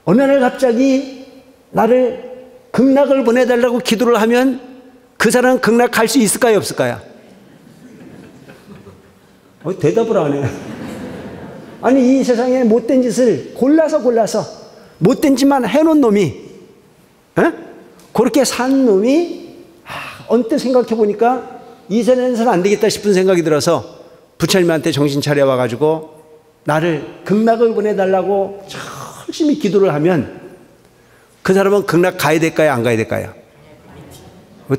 어느 날 갑자기 나를 극락을 보내달라고 기도를 하면 그 사람은 극락 갈 수 있을까요, 없을까요? 대답을 안 해. 아니, 이 세상에 못된 짓을 골라서 못된 짓만 해놓은 놈이, 그렇게 산 놈이, 언뜻 생각해 보니까 이 세상에서는 안 되겠다 싶은 생각이 들어서 부처님한테 정신 차려와가지고 나를 극락을 보내달라고 열심히 기도를 하면 그 사람은 극락 가야 될까요, 안 가야 될까요?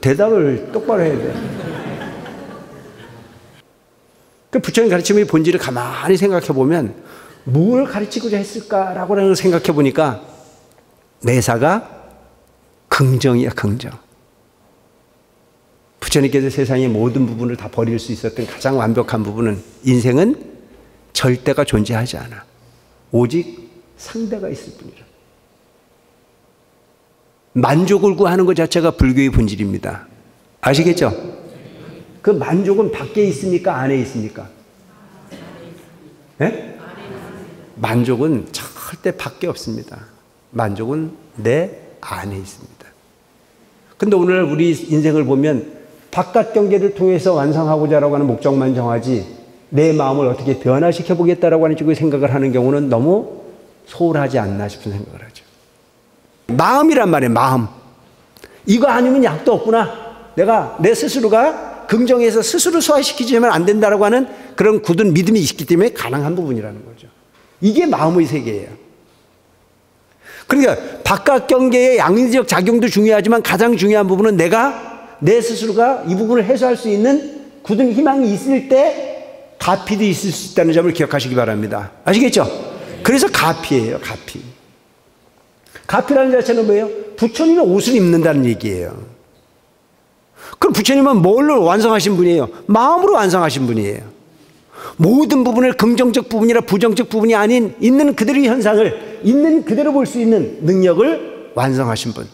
대답을 똑바로 해야 돼. 그 부처님 가르침의 본질을 가만히 생각해 보면 뭘 가르치고자 했을까라고 생각해 보니까 매사가 긍정이야, 긍정. 부처님께서 세상의 모든 부분을 다 버릴 수 있었던 가장 완벽한 부분은 인생은 절대가 존재하지 않아. 오직 상대가 있을 뿐이라. 만족을 구하는 것 자체가 불교의 본질입니다. 아시겠죠? 그 만족은 밖에 있습니까? 안에 있습니까? 네? 만족은 절대 밖에 없습니다. 만족은 내 안에 있습니다. 근데 오늘 우리 인생을 보면 바깥 경계를 통해서 완성하고자 하는 목적만 정하지 내 마음을 어떻게 변화시켜 보겠다라고 하는 식으로 생각을 하는 경우는 너무 소홀하지 않나 싶은 생각을 하죠. 마음이란 말이에요, 마음. 이거 아니면 약도 없구나. 내가 내 스스로가 긍정해서 스스로 소화시키지만 안 된다라고 하는 그런 굳은 믿음이 있기 때문에 가능한 부분이라는 거죠. 이게 마음의 세계예요. 그러니까 바깥 경계의 양리적 작용도 중요하지만 가장 중요한 부분은 내가 내 스스로가 이 부분을 해소할 수 있는 굳은 희망이 있을 때 가피도 있을 수 있다는 점을 기억하시기 바랍니다. 아시겠죠? 그래서 가피예요, 가피. 가피라는 자체는 뭐예요? 부처님은 옷을 입는다는 얘기예요. 그럼 부처님은 뭘로 완성하신 분이에요? 마음으로 완성하신 분이에요. 모든 부분을 긍정적 부분이나 부정적 부분이 아닌 있는 그대로의 현상을 있는 그대로 볼 수 있는 능력을 완성하신 분.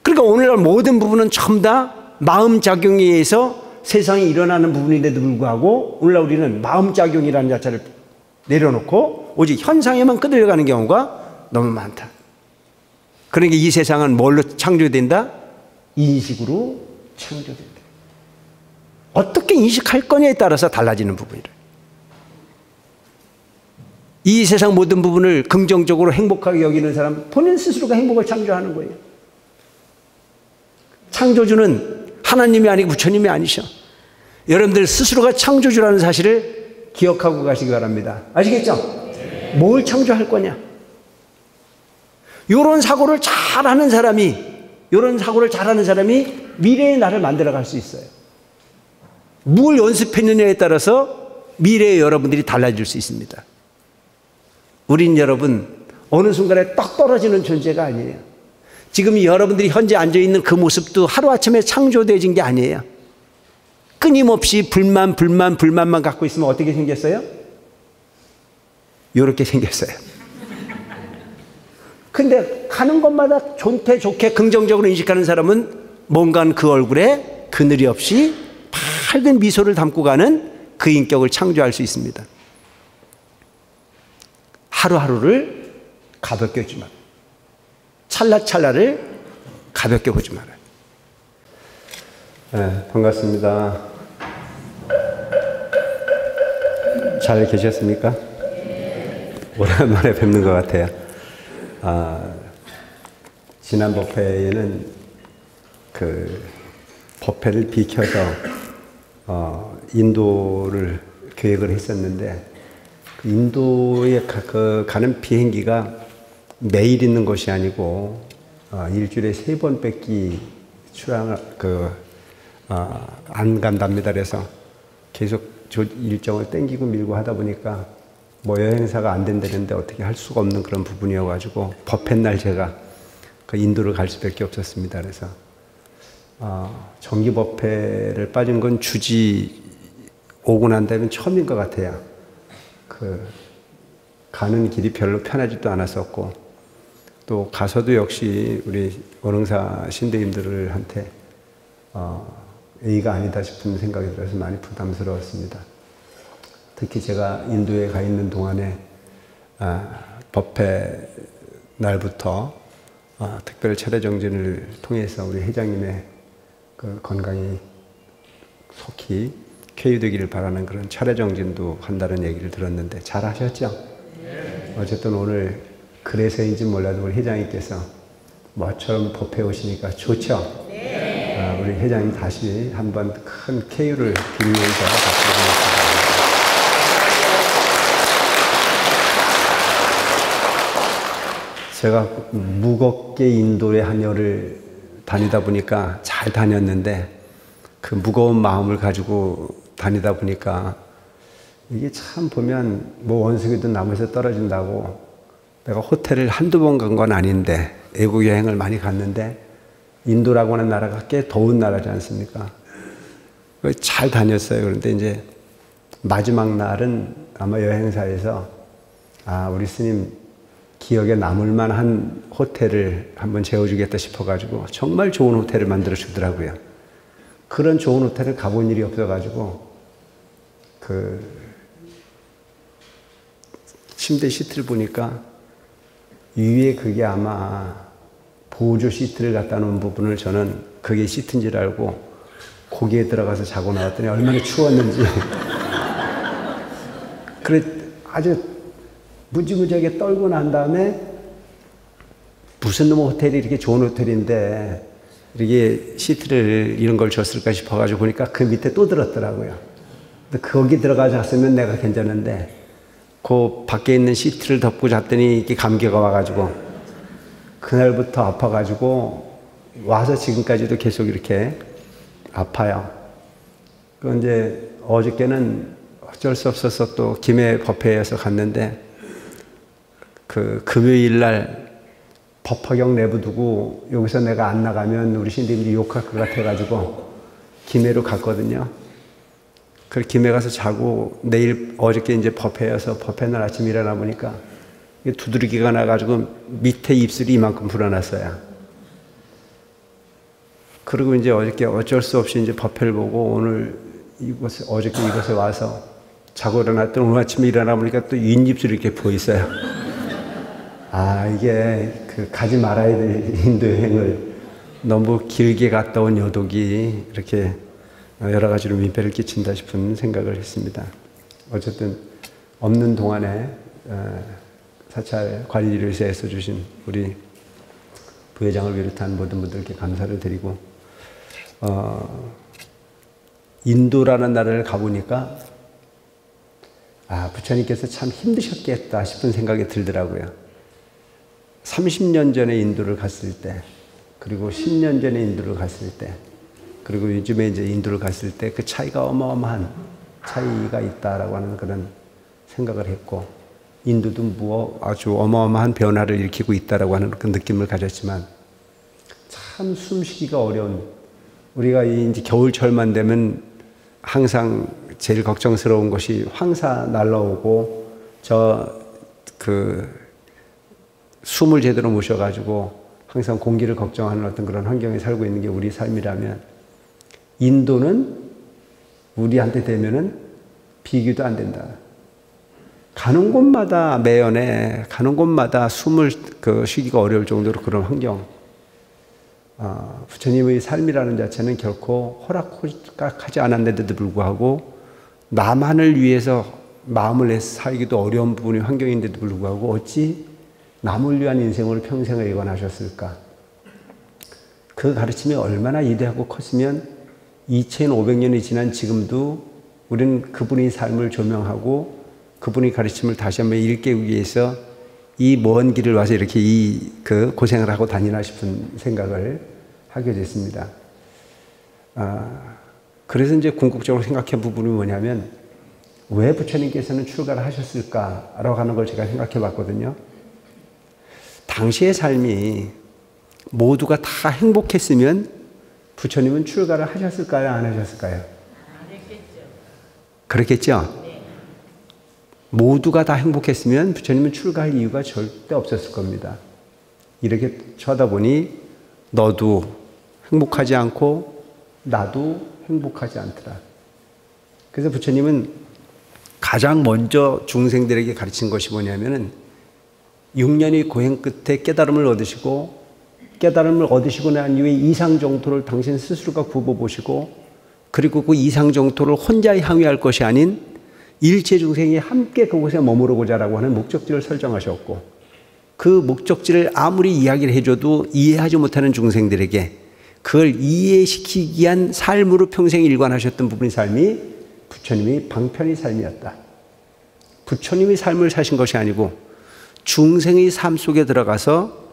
그러니까 오늘날 모든 부분은 전부 다 마음작용에 의해서 세상에 일어나는 부분인데도 불구하고 오늘날 우리는 마음작용이라는 자체를 내려놓고 오직 현상에만 끄들려가는 경우가 너무 많다. 그러니까 이 세상은 뭘로 창조된다? 인식으로 창조된다. 어떻게 인식할 거냐에 따라서 달라지는 부분이라. 이 세상 모든 부분을 긍정적으로 행복하게 여기는 사람 본인 스스로가 행복을 창조하는 거예요. 창조주는 하나님이 아니고 부처님이 아니셔. 여러분들 스스로가 창조주라는 사실을 기억하고 가시기 바랍니다. 아시겠죠? 뭘 창조할 거냐? 이런 사고를 잘하는 사람이 미래의 나를 만들어갈 수 있어요. 뭘 연습했느냐에 따라서 미래의 여러분들이 달라질 수 있습니다. 우린 여러분 어느 순간에 떡 떨어지는 존재가 아니에요. 지금 여러분들이 현재 앉아있는 그 모습도 하루아침에 창조되어진 게 아니에요. 끊임없이 불만만 갖고 있으면 어떻게 생겼어요? 이렇게 생겼어요. 근데 가는 것마다 좋게 긍정적으로 인식하는 사람은 뭔가 그 얼굴에 그늘이 없이 밝은 미소를 담고 가는 그 인격을 창조할 수 있습니다. 하루하루를 가볍게 보지 말아요. 찰나찰나를 가볍게 보지 말아요. 네, 반갑습니다. 잘 계셨습니까? 오랜만에 뵙는 것 같아요. 지난 법회에는 그 법회를 비켜서 인도를 계획을 했었는데 그 인도에 가는 비행기가 매일 있는 것이 아니고 일주일에 3번밖에 안 간답니다. 그래서 계속 일정을 땡기고 밀고 하다 보니까 뭐 여행사가 안 된다는데 어떻게 할 수가 없는 그런 부분이어가지고 법회 날 제가 그 인도를 갈 수밖에 없었습니다. 그래서 정기 법회를 빠진 건 주지 오고 난 다음에 처음인 것 같아요. 가는 길이 별로 편하지도 않았었고 또 가서도 역시 우리 원흥사 신대님들한테 A가 아니다 싶은 생각이 들어서 많이 부담스러웠습니다. 특히 제가 인도에 가 있는 동안에 법회 날부터 특별 차례 정진을 통해서 우리 회장님의 그 건강이 속히 쾌유되기를 바라는 그런 차례 정진도 한다는 얘기를 들었는데 잘 하셨죠? 어쨌든 오늘 그래서인지 몰라도 우리 회장님께서 뭐처럼 법회 오시니까 좋죠? 우리 회장님 다시 한번 큰 쾌유를 빌면서 제가 무겁게 인도의 한 열을 다니다 보니까 잘 다녔는데 그 무거운 마음을 가지고 다니다 보니까 이게 참 보면 뭐 원숭이도 나무에서 떨어진다고 내가 호텔을 한두 번 간 건 아닌데 외국 여행을 많이 갔는데 인도라고 하는 나라가 꽤 더운 나라지 않습니까? 잘 다녔어요. 그런데 이제 마지막 날은 아마 여행사에서 우리 스님 기억에 남을 만한 호텔을 한번 재워주겠다 싶어가지고 정말 좋은 호텔을 만들어 주더라고요. 그런 좋은 호텔을 가본 일이 없어가지고 그 침대 시트를 보니까 위에 그게 아마 보조 시트를 갖다 놓은 부분을 저는 그게 시트인 줄 알고 거기에 들어가서 자고 나왔더니 얼마나 추웠는지 그래 아주 무지무지하게 떨고 난 다음에 무슨 놈의 호텔이 이렇게 좋은 호텔인데 이렇게 시트를 이런 걸 줬을까 싶어가지고 보니까 그 밑에 또 들었더라고요. 근데 거기 들어가 잤으면 내가 괜찮은데 그 밖에 있는 시트를 덮고 잤더니 이게 감기가 와가지고 그날부터 아파가지고 와서 지금까지도 계속 이렇게 아파요. 그 이제 어저께는 어쩔 수 없어서 또 김해 법회에서 갔는데 그 금요일 날 법화경 내버두고 여기서 내가 안 나가면 우리 신대님들이 욕할 것 같아가지고 김해로 갔거든요. 그래서 김해 가서 자고 내일 어저께 이제 법회여서 법회 날 아침 일어나 보니까 두드러기가 나가지고 밑에 입술이 이만큼 불어났어요. 그리고 이제 어저께 어쩔 수 없이 이제 법회를 보고 오늘 어저께 이곳에 와서 자고 일어났더니 오늘 아침에 일어나 보니까 또 윗입술이 이렇게 보이세요. 이게 그 가지 말아야 될 인도 여행을 너무 길게 갔다 온 여독이 이렇게 여러 가지로 민폐를 끼친다 싶은 생각을 했습니다. 어쨌든 없는 동안에 사찰 관리를 위해서 주신 우리 부회장을 비롯한 모든 분들께 감사를 드리고 인도라는 나라를 가보니까 부처님께서 참 힘드셨겠다 싶은 생각이 들더라고요. 30년 전에 인도를 갔을 때, 그리고 10년 전에 인도를 갔을 때, 그리고 요즘에 이제 인도를 갔을 때 그 차이가 어마어마한 차이가 있다라고 하는 그런 생각을 했고, 인도도 아주 어마어마한 변화를 일으키고 있다라고 하는 그 느낌을 가졌지만, 참 숨쉬기가 어려운, 우리가 이제 겨울철만 되면 항상 제일 걱정스러운 것이 황사 날라오고, 숨을 제대로 못 쉬어가지고 항상 공기를 걱정하는 어떤 그런 환경에 살고 있는 게 우리 삶이라면 인도는 우리한테 되면은 비교도 안 된다. 가는 곳마다 매연에 가는 곳마다 숨을 쉬기가 어려울 정도로 그런 환경. 부처님의 삶이라는 자체는 결코 호락호락하지 않았는데도 불구하고 나만을 위해서 마음을 내서 살기도 어려운 부분이 환경인데도 불구하고 어찌 남을 위한 인생을 평생을 예관하셨을까? 그 가르침이 얼마나 위대하고 컸으면 2500년이 지난 지금도 우리는 그분의 삶을 조명하고 그분의 가르침을 다시 한번 일깨우기 위해서 이 먼 길을 와서 이렇게 고생을 하고 다니나 싶은 생각을 하게 됐습니다. 그래서 이제 궁극적으로 생각해 본 부분이 뭐냐면 왜 부처님께서는 출가를 하셨을까라고 하는 걸 제가 생각해 봤거든요. 당시의 삶이 모두가 다 행복했으면 부처님은 출가를 하셨을까요? 안 하셨을까요? 안 했겠죠. 그렇겠죠? 네. 모두가 다 행복했으면 부처님은 출가할 이유가 절대 없었을 겁니다. 이렇게 쳐다보니 너도 행복하지 않고 나도 행복하지 않더라. 그래서 부처님은 가장 먼저 중생들에게 가르친 것이 뭐냐면은 6년의 고행 끝에 깨달음을 얻으시고 깨달음을 얻으시고 난 이후에 이상정토를 당신 스스로가 굽어보시고 그리고 그 이상정토를 혼자 향유할 것이 아닌 일체 중생이 함께 그곳에 머무르고자라고 하는 목적지를 설정하셨고 그 목적지를 아무리 이야기를 해줘도 이해하지 못하는 중생들에게 그걸 이해시키기 위한 삶으로 평생 일관하셨던 부분의 삶이 부처님의 방편의 삶이었다. 부처님의 삶을 사신 것이 아니고 중생의 삶 속에 들어가서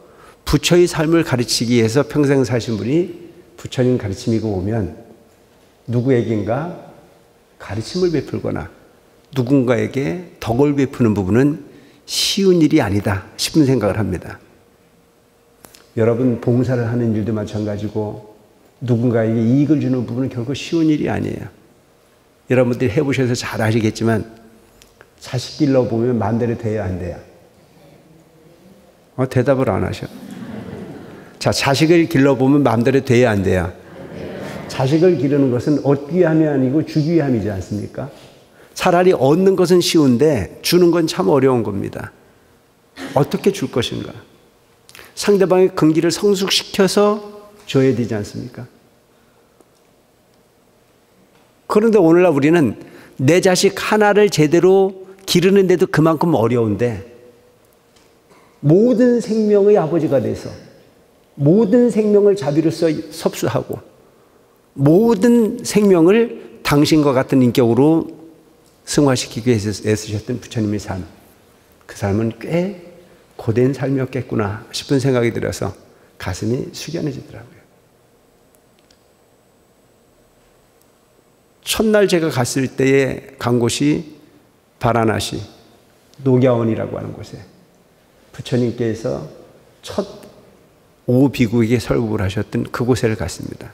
부처의 삶을 가르치기 위해서 평생 사신 분이 부처님 가르침이고 보면 누구에게인가 가르침을 베풀거나 누군가에게 덕을 베푸는 부분은 쉬운 일이 아니다 싶은 생각을 합니다. 여러분 봉사를 하는 일도 마찬가지고 누군가에게 이익을 주는 부분은 결코 쉬운 일이 아니에요. 여러분들이 해보셔서 잘 아시겠지만 자식 길러보면 마음대로 돼야 안 돼요? 대답을 안 하셔. 자, 자식을 길러보면 마음대로 돼야 안 돼요? 자식을 기르는 것은 얻기 위함이 아니고 주기 위함이지 않습니까? 차라리 얻는 것은 쉬운데 주는 건 참 어려운 겁니다. 어떻게 줄 것인가? 상대방의 근기를 성숙시켜서 줘야 되지 않습니까? 그런데 오늘날 우리는 내 자식 하나를 제대로 기르는데도 그만큼 어려운데 모든 생명의 아버지가 돼서 모든 생명을 자비로서 섭수하고 모든 생명을 당신과 같은 인격으로 승화시키기 위해서 애쓰셨던 부처님의 삶, 그 삶은 꽤 고된 삶이었겠구나 싶은 생각이 들어서 가슴이 숙연해지더라고요. 첫날 제가 갔을 때에 간 곳이 바라나시 녹야원이라고 하는 곳에 부처님께서 첫 오비구에게 설법을 하셨던 그곳에 갔습니다.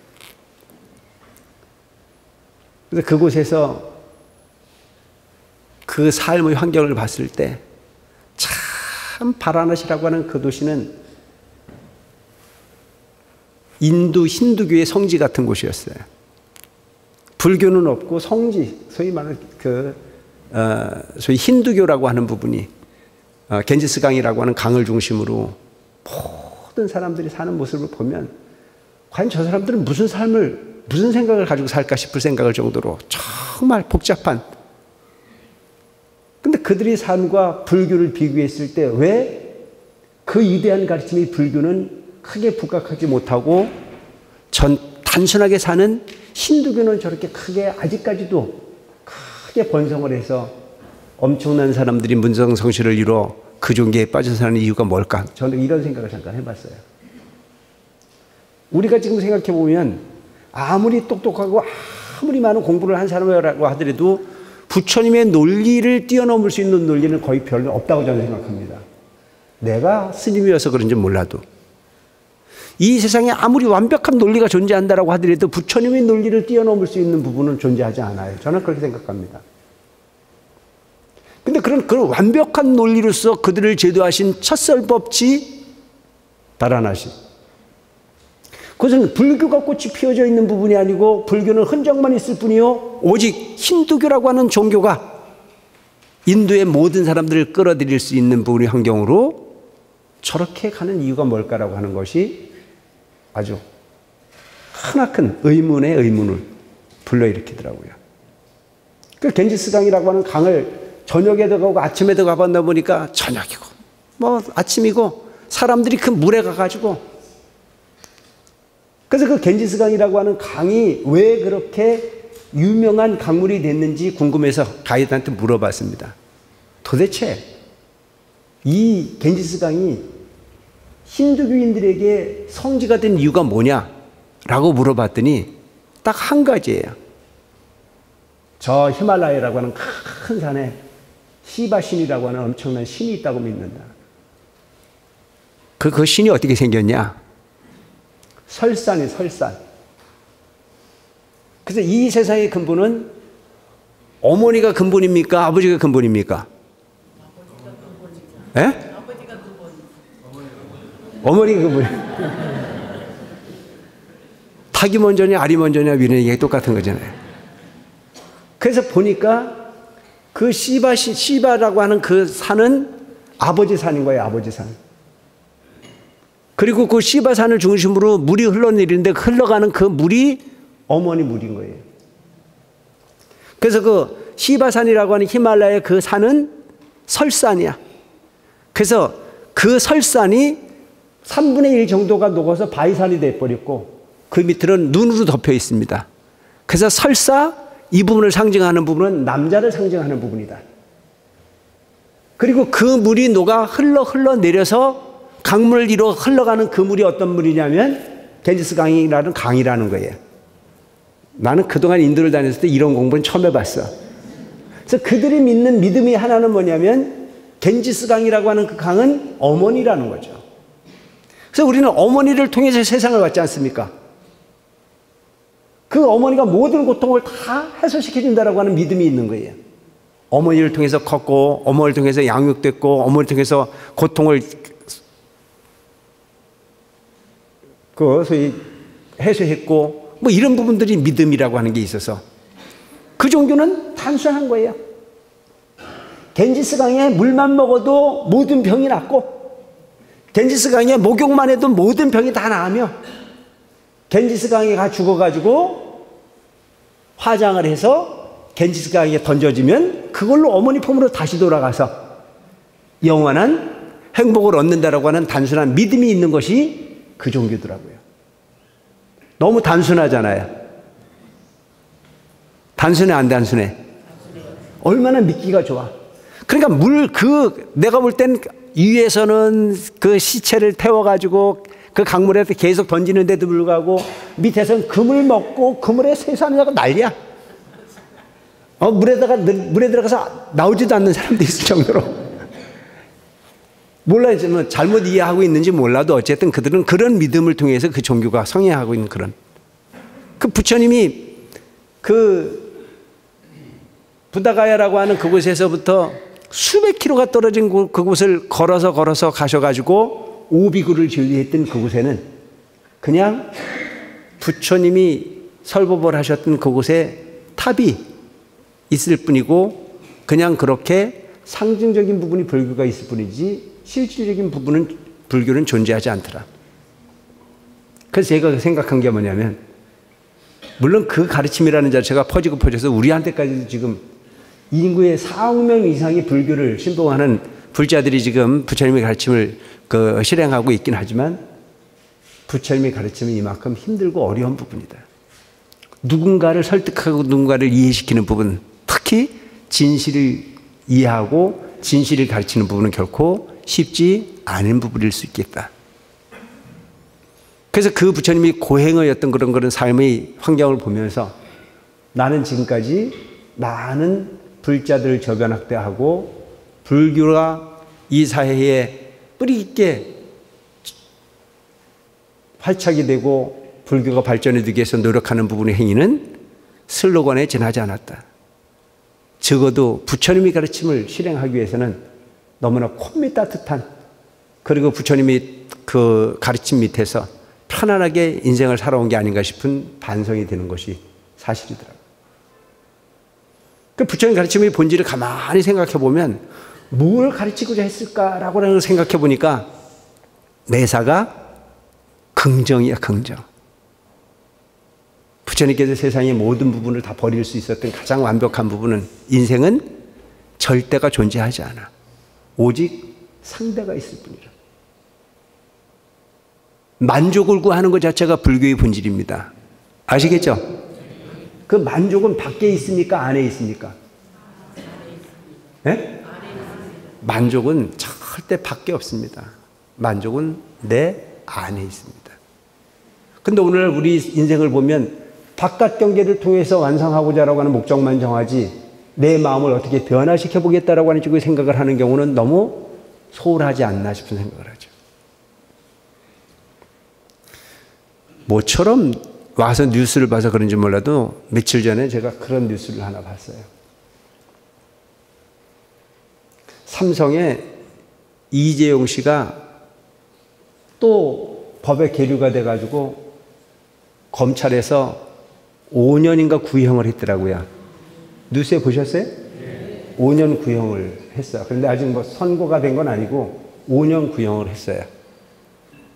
그래서 그곳에서 그 삶의 환경을 봤을 때 참 바라나시라고 하는 그 도시는 인도 힌두교의 성지 같은 곳이었어요. 불교는 없고 성지, 소위 말하는 소위 힌두교라고 하는 부분이 겐지스 강이라고 하는 강을 중심으로 모든 사람들이 사는 모습을 보면 과연 저 사람들은 무슨 생각을 가지고 살까 싶을 생각을 정도로 정말 복잡한. 근데 그들의 삶과 불교를 비교했을 때 왜 그 위대한 가르침의 불교는 크게 부각하지 못하고 단순하게 사는 힌두교는 저렇게 크게 아직까지도 크게 번성을 해서 엄청난 사람들이 문성성시를 이루어 그 종교에 빠져 사는 이유가 뭘까? 저는 이런 생각을 잠깐 해봤어요. 우리가 지금 생각해 보면 아무리 똑똑하고 아무리 많은 공부를 한 사람이라고 하더라도 부처님의 논리를 뛰어넘을 수 있는 논리는 거의 별로 없다고 저는 생각합니다. 내가 스님이어서 그런지 몰라도 이 세상에 아무리 완벽한 논리가 존재한다고 하더라도 부처님의 논리를 뛰어넘을 수 있는 부분은 존재하지 않아요. 저는 그렇게 생각합니다. 근데 그런 완벽한 논리로서 그들을 제도하신 첫설법지 바라나시. 그것은 불교가 꽃이 피어져 있는 부분이 아니고 불교는 흔적만 있을 뿐이요 오직 힌두교라고 하는 종교가 인도의 모든 사람들을 끌어들일 수 있는 부분의 환경으로 저렇게 가는 이유가 뭘까라고 하는 것이 아주 크나큰 의문의 의문을 불러일으키더라고요. 그 겐지스 강이라고 하는 강을 저녁에도 가고 아침에도 가봤다 보니까 저녁이고 뭐 아침이고 사람들이 그 물에 가가지고 그래서 그 겐지스 강이라고 하는 강이 왜 그렇게 유명한 강물이 됐는지 궁금해서 가이드한테 물어봤습니다. 도대체 이 겐지스 강이 힌두교인들에게 성지가 된 이유가 뭐냐라고 물어봤더니 딱 한 가지예요. 저 히말라야라고 하는 큰 산에 시바신이라고 하는 엄청난 신이 있다고 믿는다. 그 신이 어떻게 생겼냐? 설산이 설산. 그래서 이 세상의 근본은 어머니가 근본입니까? 아버지가 근본입니까? 예? 아버지가 근본. 어머니가 근본이에요. 닭이 먼저냐 알이 먼저냐 이런 얘기가 똑같은 거잖아요. 그래서 보니까 그 시바라고 하는 그 산은 아버지 산인 거예요, 아버지 산. 그리고 그 시바산을 중심으로 물이 흘러내리는데 흘러가는 그 물이 어머니 물인 거예요. 그래서 그 시바산이라고 하는 히말라야 그 산은 설산이야. 그래서 그 설산이 3분의 1 정도가 녹아서 바위산이 돼버렸고 그 밑으로는 눈으로 덮여 있습니다. 그래서 설사 이 부분을 상징하는 부분은 남자를 상징하는 부분이다. 그리고 그 물이 녹아 흘러내려서 강물을 이루어 흘러가는 그 물이 어떤 물이냐면 겐지스 강이라는 강이라는 거예요. 나는 그동안 인도를 다녔을 때 이런 공부는 처음 해봤어. 그래서 그들이 믿는 믿음이 하나는 뭐냐면 겐지스 강이라고 하는 그 강은 어머니라는 거죠. 그래서 우리는 어머니를 통해서 세상을 왔지 않습니까? 그 어머니가 모든 고통을 다 해소시켜준다라고 하는 믿음이 있는 거예요. 어머니를 통해서 컸고 어머니를 통해서 양육됐고 어머니를 통해서 고통을 소위 해소했고 뭐 이런 부분들이 믿음이라고 하는 게 있어서 그 종교는 단순한 거예요. 겐지스 강에 물만 먹어도 모든 병이 낫고 겐지스 강에 목욕만 해도 모든 병이 다 나으며 겐지스 강에 가 죽어가지고 화장을 해서 겐지스 강에 던져지면 그걸로 어머니 품으로 다시 돌아가서 영원한 행복을 얻는다라고 하는 단순한 믿음이 있는 것이 그 종교더라고요. 너무 단순하잖아요. 단순해 안 단순해? 얼마나 믿기가 좋아. 그러니까 내가 볼 땐 위에서는 그 시체를 태워가지고 그 강물에 계속 던지는데도 불구하고 밑에서는 금을 먹고 그물에 세수하느라고 난리야. 물에 들어가서 나오지도 않는 사람도 있을 정도로. 몰라요. 뭐 잘못 이해하고 있는지 몰라도 어쨌든 그들은 그런 믿음을 통해서 그 종교가 성행하고 있는 그런. 그 부처님이 그 부다가야라고 하는 그곳에서부터 수백 킬로가 떨어진 그곳을 걸어서 가셔가지고 오비구를 진리했던 그곳에는 그냥 부처님이 설법을 하셨던 그곳에 탑이 있을 뿐이고 그냥 그렇게 상징적인 부분이 불교가 있을 뿐이지 실질적인 부분은 불교는 존재하지 않더라. 그래서 제가 생각한 게 뭐냐면 물론 그 가르침이라는 자체가 퍼져서 우리한테까지도 지금 인구의 4억 명 이상이 불교를 신봉하는 불자들이 지금 부처님의 가르침을 실행하고 있긴 하지만 부처님의 가르침은 이만큼 힘들고 어려운 부분이다. 누군가를 설득하고 누군가를 이해시키는 부분, 특히 진실을 이해하고 진실을 가르치는 부분은 결코 쉽지 않은 부분일 수 있겠다. 그래서 그 부처님이 고행의 어떤 그런 삶의 환경을 보면서 나는 지금까지 많은 불자들을 저변학대하고 불교가 이 사회에 뿌리 있게 활착이 되고 불교가 발전해 되기 위해서 노력하는 부분의 행위는 슬로건에 지나지 않았다. 적어도 부처님의 가르침을 실행하기 위해서는 너무나 콤미 따뜻한 그리고 부처님이 그 가르침 밑에서 편안하게 인생을 살아온 게 아닌가 싶은 반성이 되는 것이 사실이더라고요. 그 부처님 가르침의 본질을 가만히 생각해 보면 뭘 가르치고자 했을까라고 생각해 보니까 매사가 긍정이야, 긍정. 부처님께서 세상의 모든 부분을 다 버릴 수 있었던 가장 완벽한 부분은 인생은 절대가 존재하지 않아. 오직 상대가 있을 뿐이라. 만족을 구하는 것 자체가 불교의 본질입니다. 아시겠죠? 그 만족은 밖에 있습니까? 안에 있습니까? 네? 만족은 절대 밖에 없습니다. 만족은 내 안에 있습니다. 근데 오늘 우리 인생을 보면 바깥 경계를 통해서 완성하고자 하는 목적만 정하지 내 마음을 어떻게 변화시켜 보겠다라고 하는 식으로 생각을 하는 경우는 너무 소홀하지 않나 싶은 생각을 하죠. 모처럼 와서 뉴스를 봐서 그런지 몰라도 며칠 전에 제가 그런 뉴스를 하나 봤어요. 삼성의 이재용 씨가 또 법에 계류가 돼가지고 검찰에서 5년인가 구형을 했더라고요. 뉴스에 보셨어요? 5년 구형을 했어요. 그런데 아직 뭐 선고가 된 건 아니고 5년 구형을 했어요.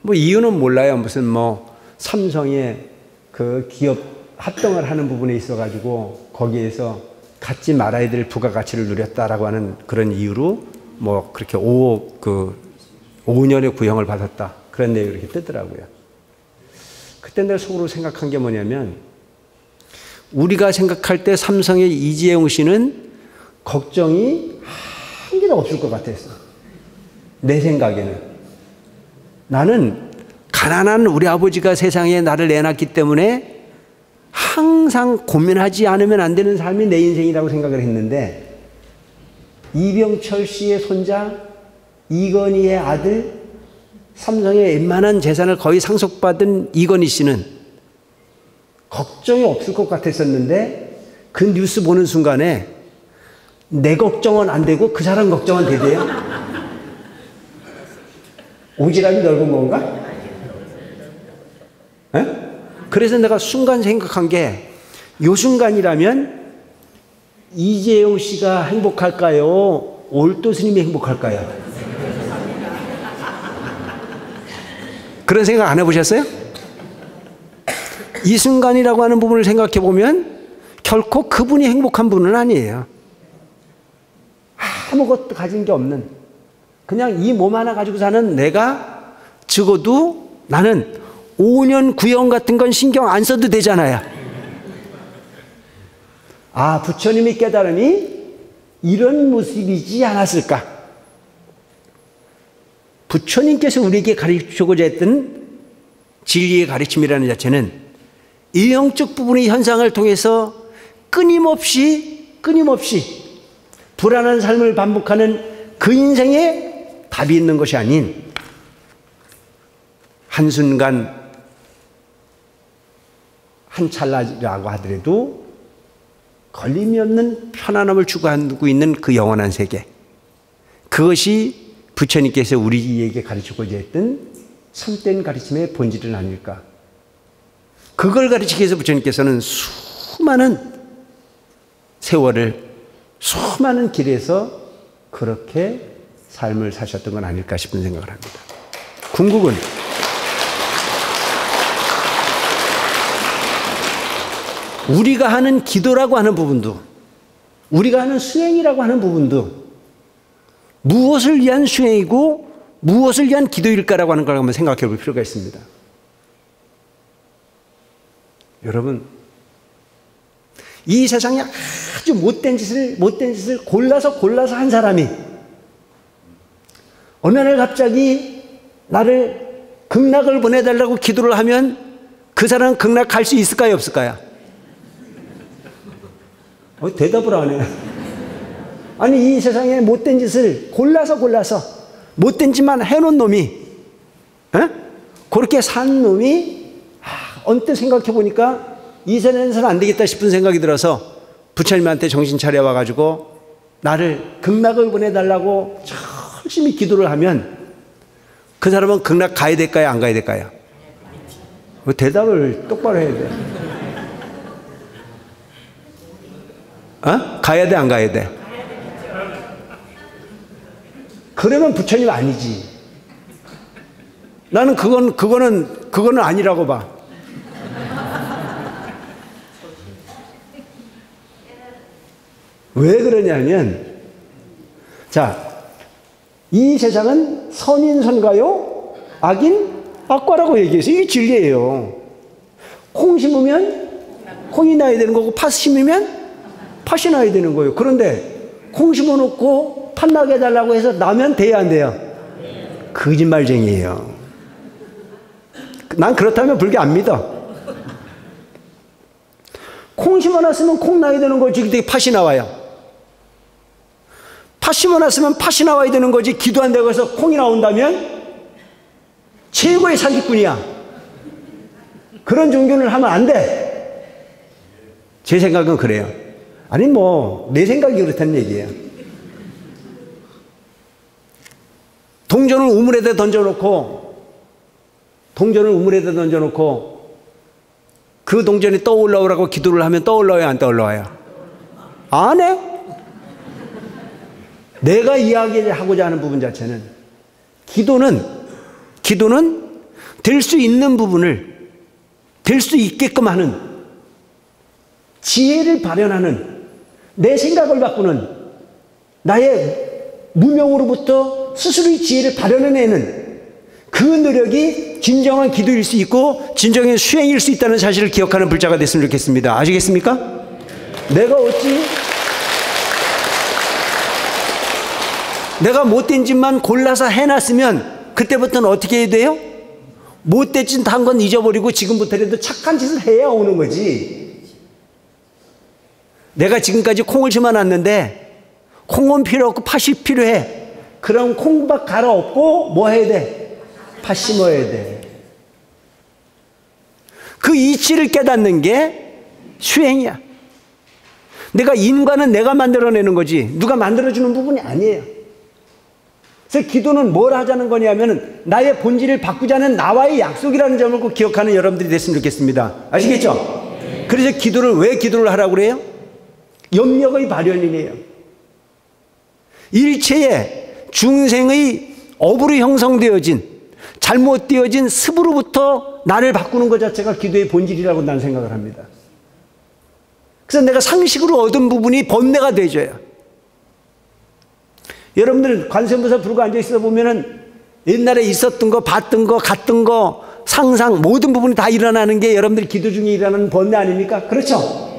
뭐 이유는 몰라요. 무슨 뭐 삼성의 그 기업 합병을 하는 부분에 있어가지고 거기에서 갖지 말아야 될 부가가치를 누렸다라고 하는 그런 이유로 뭐 그렇게 5년의 구형을 받았다. 그런 내용이 이렇게 뜨더라고요. 그때 내가 속으로 생각한 게 뭐냐면 우리가 생각할 때 삼성의 이재용 씨는 걱정이 한 개도 없을 것 같았어. 내 생각에는. 나는 가난한 우리 아버지가 세상에 나를 내놨기 때문에 항상 고민하지 않으면 안 되는 삶이 내 인생이라고 생각을 했는데 이병철 씨의 손자 이건희의 아들 삼성의 웬만한 재산을 거의 상속받은 이건희 씨는 걱정이 없을 것 같았었는데 그 뉴스 보는 순간에 내 걱정은 안 되고 그 사람 걱정은 되대요. 오지랖이 넓은 건가? 에? 그래서 내가 순간 생각한 게 요 순간이라면 이재용 씨가 행복할까요? 올도 스님이 행복할까요? 그런 생각 안 해보셨어요? 이 순간이라고 하는 부분을 생각해 보면 결코 그분이 행복한 분은 아니에요. 아무것도 가진 게 없는 그냥 이 몸 하나 가지고 사는 내가 적어도 나는 5년 구형 같은 건 신경 안 써도 되잖아요. 아, 부처님이 깨달음이 이런 모습이지 않았을까? 부처님께서 우리에게 가르치고자 했던 진리의 가르침이라는 자체는 이 영적 부분의 현상을 통해서 끊임없이 불안한 삶을 반복하는 그 인생에 답이 있는 것이 아닌 한순간 한 찰나라고 하더라도 걸림이 없는 편안함을 추구하고 있는 그 영원한 세계, 그것이 부처님께서 우리에게 가르치고자 했던 참된 가르침의 본질은 아닐까. 그걸 가르치기 위해서 부처님께서는 수많은 세월을 수많은 길에서 그렇게 삶을 사셨던 건 아닐까 싶은 생각을 합니다. 궁극은 우리가 하는 기도라고 하는 부분도, 우리가 하는 수행이라고 하는 부분도 무엇을 위한 수행이고 무엇을 위한 기도일까라고 하는 걸 한번 생각해 볼 필요가 있습니다. 여러분, 이 세상에 아주 못된 짓을 골라서 한 사람이 어느 날 갑자기 나를 극락을 보내달라고 기도를 하면 그 사람은 극락 갈 수 있을까요, 없을까요? 대답을 안 해. 아니, 이 세상에 못된 짓을 골라서 못된 짓만 해놓은 놈이, 그렇게 산 놈이 언뜻 생각해 보니까 이 세상에서는 안 되겠다 싶은 생각이 들어서 부처님한테 정신 차려 와가지고 나를 극락을 보내달라고 열심히 기도를 하면 그 사람은 극락 가야 될까요, 안 가야 될까요? 대답을 똑바로 해야 돼. 가야 돼, 안 가야 돼? 그러면 부처님 아니지. 나는 그거는 아니라고 봐. 왜 그러냐면, 자, 이 세상은 선인 선가요? 악인 악과라고 얘기해서 이게 진리예요. 콩 심으면 콩이 나야 되는 거고, 팥 심으면 팥이 나야 되는 거예요. 그런데 콩 심어놓고 팥 나게 해달라고 해서 나면 돼야 안 돼요? 거짓말쟁이에요. 난 그렇다면 불교 안 믿어. 콩 심어놨으면 콩 나야 되는 거지. 그때 팥이 나와요. 팥 심어놨으면 팥이 나와야 되는 거지. 기도한다고 해서 콩이 나온다면 최고의 사기꾼이야. 그런 종교를 하면 안 돼. 제 생각은 그래요. 아니 뭐 내 생각이 그렇다는 얘기예요. 동전을 우물에다 던져놓고 그 동전이 떠올라오라고 기도를 하면 떠올라와요, 안 떠올라와요? 안 해? 내가 이야기하고자 하는 부분 자체는 기도는 될 수 있는 부분을 될 수 있게끔 하는 지혜를 발현하는 내 생각을 바꾸는 나의 무명으로부터 스스로의 지혜를 발현해내는 그 노력이 진정한 기도일 수 있고 진정한 수행일 수 있다는 사실을 기억하는 불자가 됐으면 좋겠습니다. 아시겠습니까? 내가 못된 짓만 골라서 해놨으면 그때부터는 어떻게 해야 돼요? 못된 짓 한 건 잊어버리고 지금부터라도 착한 짓을 해야 오는 거지. 내가 지금까지 콩을 심어놨는데 콩은 필요 없고 팥이 필요해. 그럼 콩밭 갈아엎고 뭐 해야 돼? 팥 심어야 돼. 그 이치를 깨닫는 게 수행이야. 내가 인간은 내가 만들어내는 거지 누가 만들어주는 부분이 아니에요. 그래서 기도는 뭘 하자는 거냐면 나의 본질을 바꾸자는 나와의 약속이라는 점을 꼭 기억하는 여러분들이 됐으면 좋겠습니다. 아시겠죠? 그래서 왜 기도를 하라고 그래요? 염력의 발현이네요. 일체의 중생의 업으로 형성되어진 잘못되어진 습으로부터 나를 바꾸는 것 자체가 기도의 본질이라고 나는 생각을 합니다. 그래서 내가 상식으로 얻은 부분이 번뇌가 되줘요. 여러분들 관세음보살 부르고 앉아있어 보면은 옛날에 있었던 거, 봤던 거, 갔던 거, 상상 모든 부분이 다 일어나는 게 여러분들 기도 중에 일어나는 번뇌 아닙니까? 그렇죠?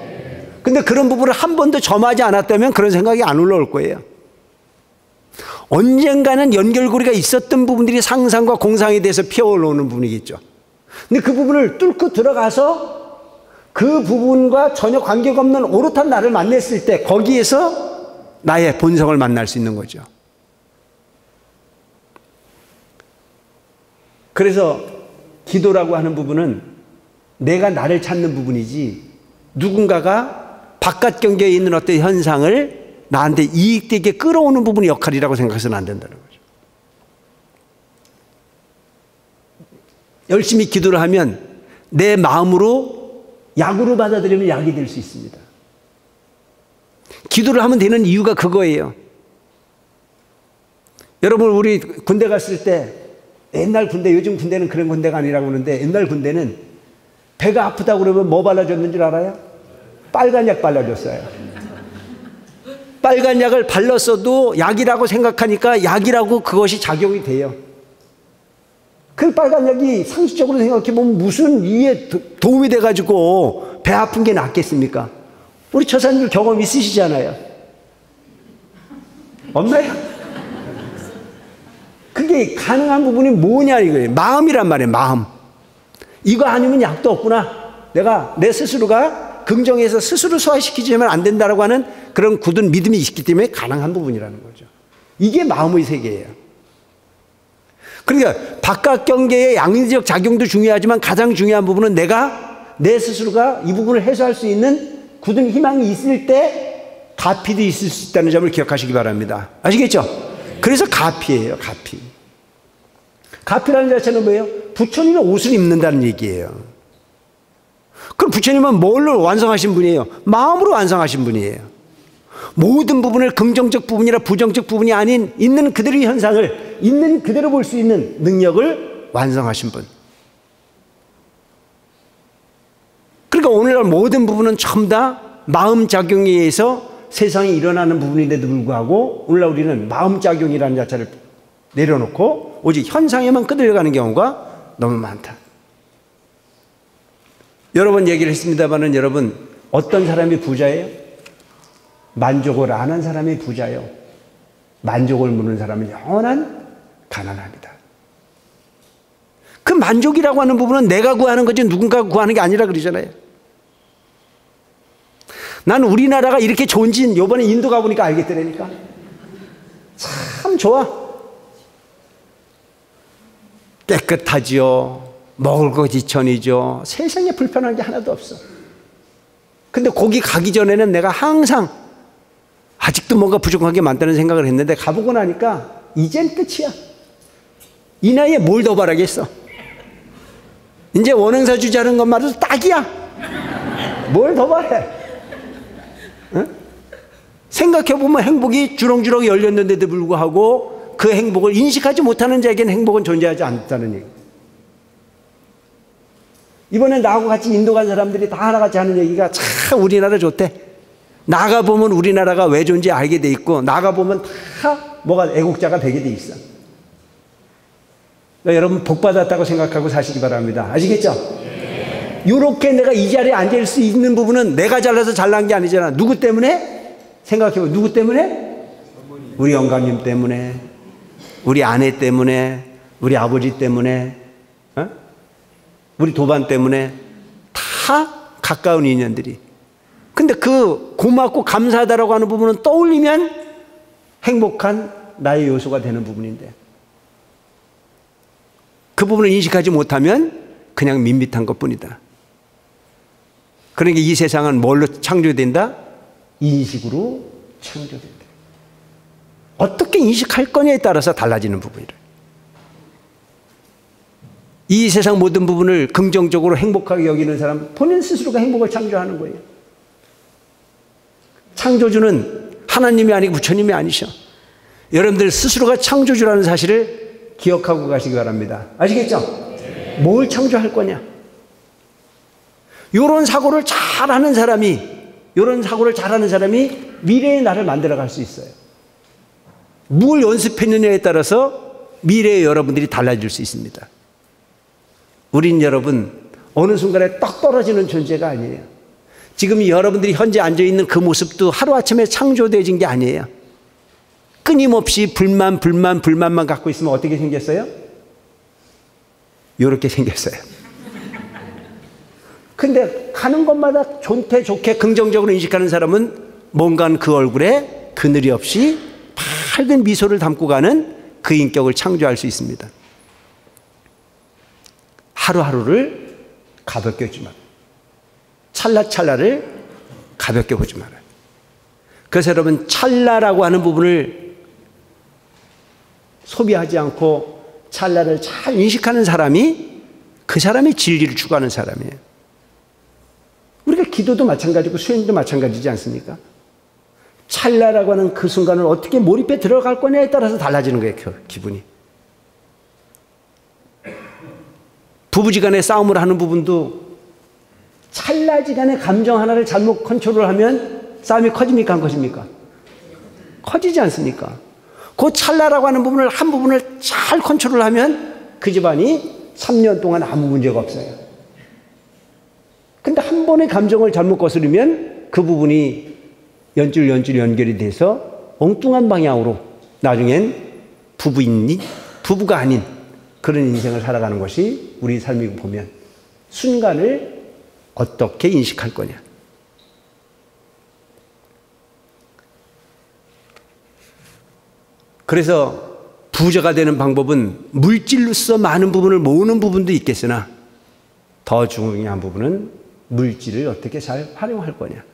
근데 그런 부분을 한 번도 점하지 않았다면 그런 생각이 안 올라올 거예요. 언젠가는 연결고리가 있었던 부분들이 상상과 공상에 대해서 피어올라오는 부분이겠죠. 근데 그 부분을 뚫고 들어가서 그 부분과 전혀 관계가 없는 오롯한 나를 만났을 때 거기에서 나의 본성을 만날 수 있는 거죠. 그래서 기도라고 하는 부분은 내가 나를 찾는 부분이지 누군가가 바깥 경계에 있는 어떤 현상을 나한테 이익되게 끌어오는 부분이 역할이라고 생각해서는 안 된다는 거죠. 열심히 기도를 하면 내 마음으로 약으로 받아들이면 약이 될 수 있습니다. 기도를 하면 되는 이유가 그거예요. 여러분 우리 군대 갔을 때 옛날 군대, 요즘 군대는 그런 군대가 아니라고 그러는데 옛날 군대는 배가 아프다고 그러면 뭐 발라줬는 줄 알아요? 빨간 약 발라줬어요. 빨간 약을 발랐어도 약이라고 생각하니까 약이라고 그것이 작용이 돼요. 그 빨간 약이 상식적으로 생각해보면 무슨 이에 도움이 돼가지고 배 아픈 게 낫겠습니까? 우리 처사님들 경험 있으시잖아요. 없나요? 그게 가능한 부분이 뭐냐 이거예요. 마음이란 말이에요. 마음. 이거 아니면 약도 없구나. 내가 내 스스로가 긍정해서 스스로 소화시키지면 안 된다라고 하는 그런 굳은 믿음이 있기 때문에 가능한 부분이라는 거죠. 이게 마음의 세계예요. 그러니까 바깥 경계의 양리적 작용도 중요하지만 가장 중요한 부분은 내가 내 스스로가 이 부분을 해소할 수 있는 굳은 희망이 있을 때 가피도 있을 수 있다는 점을 기억하시기 바랍니다. 아시겠죠? 그래서 가피예요. 가피. 가피라는 자체는 뭐예요? 부처님은 옷을 입는다는 얘기예요. 그럼 부처님은 뭘로 완성하신 분이에요? 마음으로 완성하신 분이에요. 모든 부분을 긍정적 부분이나 부정적 부분이 아닌 있는 그대로의 현상을 있는 그대로 볼 수 있는 능력을 완성하신 분. 그러니까 오늘날 모든 부분은 전부 다 마음작용에 의해서 세상에 일어나는 부분인데도 불구하고 오늘날 우리는 마음작용이라는 자체를 내려놓고 오직 현상에만 끄들려가는 경우가 너무 많다. 여러 번 얘기를 했습니다마는 여러분 어떤 사람이 부자예요? 만족을 안 한 사람이 부자예요. 만족을 묻는 사람은 영원한 가난합니다. 그 만족이라고 하는 부분은 내가 구하는 거지 누군가가 구하는 게 아니라 그러잖아요. 난 우리나라가 이렇게 좋은지 이번에 인도 가보니까 알겠더라니까. 참 좋아. 깨끗하지요. 먹을 거 지천이죠. 세상에 불편한 게 하나도 없어. 근데 거기 가기 전에는 내가 항상 아직도 뭔가 부족한 게 많다는 생각을 했는데 가보고 나니까 이젠 끝이야. 이 나이에 뭘 더 바라겠어. 이제 원흥사 주자는 것만으로도 딱이야. 뭘 더 바래. 응? 생각해보면 행복이 주렁주렁 열렸는데도 불구하고 그 행복을 인식하지 못하는 자에게는 행복은 존재하지 않다는 얘기. 이번에 나하고 같이 인도 간 사람들이 다 하나같이 하는 얘기가 참 우리나라 좋대. 나가보면 우리나라가 왜 좋은지 알게 돼 있고, 나가보면 다 뭐가 애국자가 되게 돼 있어. 그러니까 여러분 복받았다고 생각하고 사시기 바랍니다. 아시겠죠? 이렇게 내가 이 자리에 앉을 수 있는 부분은 내가 잘나서 잘난 게 아니잖아. 누구 때문에? 생각해보. 누구 때문에? 우리 영감님 때문에, 우리 아내 때문에, 우리 아버지 때문에, 우리 도반 때문에, 다 가까운 인연들이. 근데 그 고맙고 감사하다라고 하는 부분은 떠올리면 행복한 나의 요소가 되는 부분인데, 그 부분을 인식하지 못하면 그냥 밋밋한 것뿐이다. 그러니까 이 세상은 뭘로 창조된다? 인식으로 창조된다. 어떻게 인식할 거냐에 따라서 달라지는 부분이래. 이 세상 모든 부분을 긍정적으로 행복하게 여기는 사람, 본인 스스로가 행복을 창조하는 거예요. 창조주는 하나님이 아니고 부처님이 아니셔. 여러분들 스스로가 창조주라는 사실을 기억하고 가시기 바랍니다. 아시겠죠? 뭘 창조할 거냐? 이런 사고를 잘하는 사람이, 미래의 나를 만들어갈 수 있어요. 뭘 연습했느냐에 따라서 미래의 여러분들이 달라질 수 있습니다. 우린 여러분 어느 순간에 떡 떨어지는 존재가 아니에요. 지금 여러분들이 현재 앉아있는 그 모습도 하루아침에 창조되어진 게 아니에요. 끊임없이 불만만 갖고 있으면 어떻게 생겼어요? 이렇게 생겼어요. 근데 가는 곳마다 좋게 긍정적으로 인식하는 사람은 뭔가 그 얼굴에 그늘이 없이 밝은 미소를 담고 가는 그 인격을 창조할 수 있습니다. 하루하루를 가볍게 보지 마라. 찰나찰나를 가볍게 보지 마라. 그래서 여러분 찰나라고 하는 부분을 소비하지 않고 찰나를 잘 인식하는 사람이, 그 사람이 진리를 추구하는 사람이에요. 우리가 기도도 마찬가지고 수행도 마찬가지지 않습니까? 찰나라고 하는 그 순간을 어떻게 몰입해 들어갈 거냐에 따라서 달라지는 거예요, 기분이. 부부지간에 싸움을 하는 부분도 찰나지간의 감정 하나를 잘못 컨트롤하면 싸움이 커집니까, 안 커집니까? 커지지 않습니까? 그 찰나라고 하는 부분을, 한 부분을 잘 컨트롤하면 그 집안이 3년 동안 아무 문제가 없어요. 근데 한 번의 감정을 잘못 거스르면 그 부분이 연줄 연결이 돼서 엉뚱한 방향으로 나중엔 부부가 아닌 그런 인생을 살아가는 것이 우리 삶이고, 보면 순간을 어떻게 인식할 거냐. 그래서 부자가 되는 방법은 물질로서 많은 부분을 모으는 부분도 있겠으나 더 중요한 부분은 물질을 어떻게 잘 활용할 거냐.